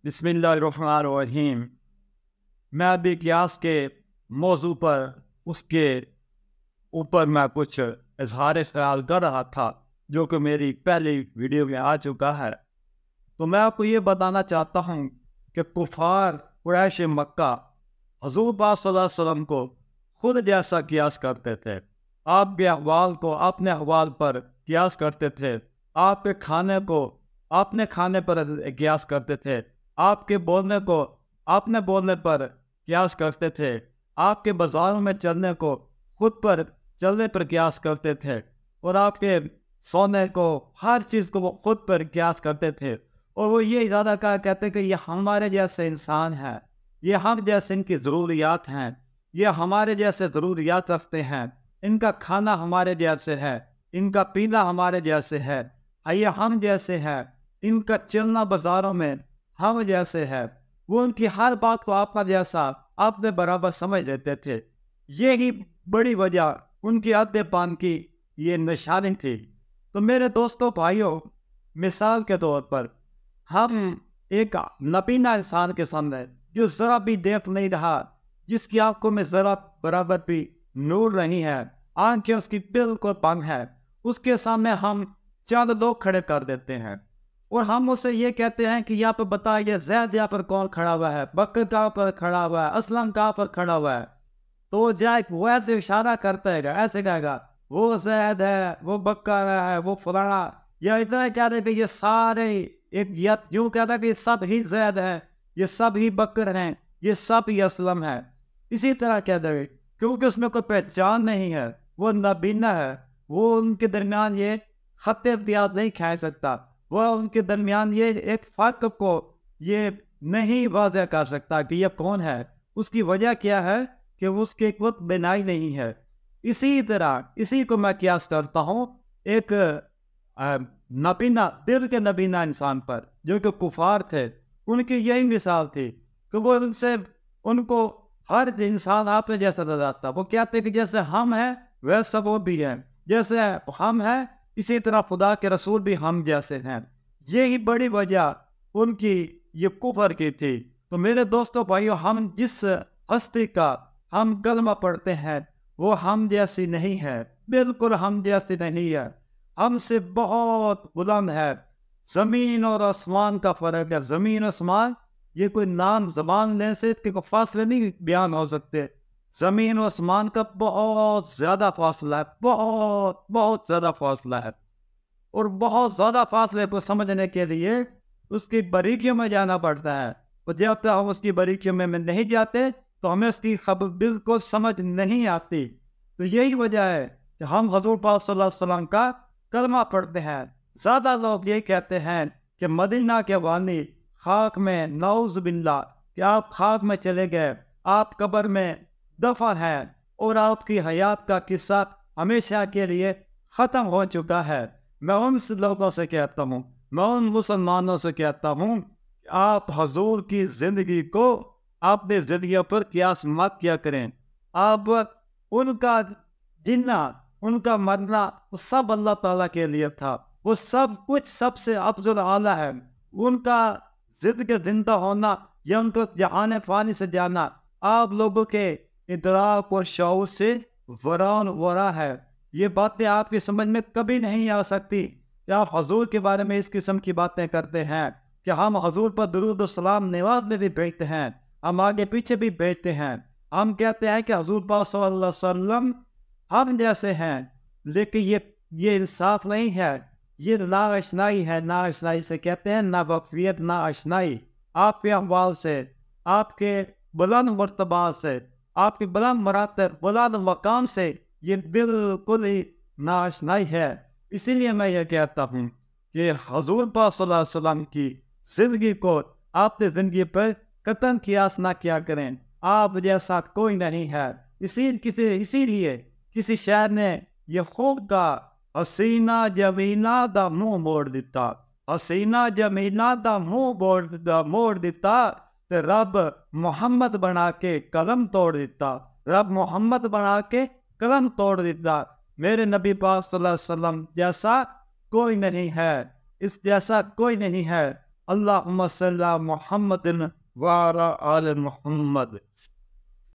بسم اللہ الرحمن الرحیم۔ میں ابھی قیاس کے موضوع پر اس کے اوپر میں کچھ اظہار خیال کر رہا تھا جو کہ میری پہلی ویڈیو میں آ چکا ہے۔ تو میں آپ کو یہ بتانا چاہتا ہوں کہ کفار قریش مکہ حضور پاک صلی اللہ علیہ وسلم کو خود جیسا قیاس کرتے تھے، آپ کے احوال کو اپنے احوال پر قیاس کرتے تھے، آپ کے کھانے کو اپنے کھانے پر قیاس کرتے تھے، آپ کے بولنے کو اپنے بولنے پر قیاس کرتے تھے، آپ کے بازاروں میں چلنے کو خود پر چلنے پر قیاس کرتے تھے، اور آپ کے سونے کو ہر چیز کو وہ خود پر قیاس کرتے تھے۔ اور وہ یہ ارادہ کہتے کہ یہ ہمارے جیسے انسان ہیں، یہ ہم جیسے ان کی ضروریات ہیں، یہ ہمارے جیسے ضروریات رکھتے ہیں، ان کا کھانا ہمارے جیسے ہے، ان کا پینا ہمارے جیسے ہے، یہ ہم جیسے ہیں، ان کا چلنا بازاروں میں ہم جیسے ہے۔ وہ ان کی ہر بات کو آپ کا جیسا اپنے برابر سمجھ لیتے تھے۔ یہی بڑی وجہ ان کی عدل پان کی یہ نشانی تھی۔ تو میرے دوستوں بھائیوں، مثال کے طور پر ہم ایک نابینا انسان کے سامنے جو ذرا بھی دیکھ نہیں رہا، جس کی آنکھوں میں ذرا برابر بھی نور نہیں ہے، آنکھیں اس کی بالکل بند ہے، اس کے سامنے ہم چند لوگ کھڑے کر دیتے ہیں اور ہم اسے یہ کہتے ہیں کہ یہاں پہ بتائیے زید یہاں پر کون کھڑا ہوا ہے، بکر کہاں پر کھڑا ہوا ہے، اسلم کہاں پر کھڑا ہوا ہے۔ تو جائے وہ ایسے اشارہ کرتا ہے گا، ایسے کہے گا وہ زید ہے، وہ بکر ہے، وہ فلانا، یا اتنا کہہ رہے کہ یہ سارے ایک یوں کہتا ہے کہ یہ سب ہی زید ہیں، یہ سب ہی بکر ہیں، یہ سب ہی اسلم ہے۔ اسی طرح کہہ دے کیونکہ اس میں کوئی پہچان نہیں ہے، وہ نابینا ہے، وہ ان کے درمیان یہ خط امتیاز نہیں کھا سکتا، وہ ان کے درمیان یہ ایک فرق کو یہ نہیں واضح کر سکتا کہ یہ کون ہے۔ اس کی وجہ کیا ہے کہ اس کے ایک وقت بینائی نہیں ہے۔ اسی طرح اسی کو میں قیاس کرتا ہوں ایک نابینا، دل کے نابینا انسان پر جو کہ کفار تھے۔ ان کی یہی مثال تھی کہ وہ ان کو ہر انسان آپ نے جیسا نظر آتا، وہ کہتے کہ جیسے ہم ہیں ویسا وہ بھی ہیں، جیسے ہم ہیں اسی طرح خدا کے رسول بھی ہم جیسے ہیں۔ یہی بڑی وجہ ان کی یہ کفر کی تھی۔ تو میرے دوستوں بھائیوں، ہم جس ہستی کا ہم کلمہ پڑھتے ہیں وہ ہم جیسی نہیں ہے، بالکل ہم جیسی نہیں ہے، ہم سے بہت بلند ہے۔ زمین اور آسمان کا فرق ہے۔ زمین اور آسمان یہ کوئی نام زبان لینے سے اس کے فاصلے نہیں بیان ہو سکتے۔ زمین و آسمان کا بہت زیادہ فاصلہ ہے، بہت زیادہ فاصلہ ہے، اور بہت زیادہ فاصلے کو سمجھنے کے لیے اس کی باریکیوں میں جانا پڑتا ہے، اور جب تک ہم اس کی باریکیوں میں نہیں جاتے تو ہمیں اس کی خبر بالکل سمجھ نہیں آتی۔ تو یہی وجہ ہے کہ ہم حضور پاک صلی اللہ علیہ وسلم کا کلمہ پڑھتے ہیں۔ زیادہ لوگ یہ کہتے ہیں کہ مدینہ کے وانی خاک میں، نعوذ باللہ، کہ آپ خاک میں چلے گئے، آپ قبر میں دفن ہے اور آپ کی حیات کا قصہ ہمیشہ کے لیے ختم ہو چکا ہے۔ میں ان لوگوں سے کہتا ہوں، میں ان مسلمانوں سے کہتا ہوں کہ آپ حضور کی زندگی کو اپنے زندگیوں پر قیاس مت کیا کریں۔ آپ ان کا جننا، ان کا مرنا، وہ سب اللہ تعالیٰ کے لیے تھا، وہ سب کچھ سب سے افضل اعلیٰ ہے۔ ان کا زندہ ہونا یا ان کو جہان فانی سے جانا آپ لوگوں کے ادراک اور شعور سے ورا ہے۔ یہ باتیں آپ کی سمجھ میں کبھی نہیں آ سکتی کہ آپ حضور کے بارے میں اس قسم کی باتیں کرتے ہیں کہ ہم حضور پر درود و سلام نماز میں بھی بھیجتے ہیں، ہم آگے پیچھے بھی بھیجتے ہیں، ہم کہتے ہیں کہ حضور پاک صلی اللہ علیہ وسلم ہم جیسے ہیں، لیکن یہ انصاف نہیں ہے، یہ ناآشنائی ہے۔ ناآشنائی سے کہتے ہیں ناوقفیت، ناآشنائی آپ کے احوال سے، آپ کے بلند مرتبہ سے، آپ کے بلند مراتب، بلند مقام سے، یہ بالکل ہی ناآشنائی ہے۔ اسی لیے میں یہ کہتا ہوں کہ حضور پاک صلی اللہ علیہ وسلم کی زندگی کو آپ نے زندگی پر قطعاً قیاس نہ کیا کریں۔ آپ جیسا کوئی نہیں ہے۔ اسی لیے کسی شاعر نے یہ خوب کہا، حسینہ جمیلہ دا منہ موڑ دیتا، حسینہ جمیلہ دا منہ موڑ دیتا، تے رب محمد بنا کے قلم توڑ دیتا، رب محمد بنا کے قلم توڑ دیتا۔ میرے نبی پاک صلی اللہ علیہ وسلم جیسا کوئی نہیں ہے، اس جیسا کوئی نہیں ہے۔ اللہم صلی علی محمد وعلی آل محمد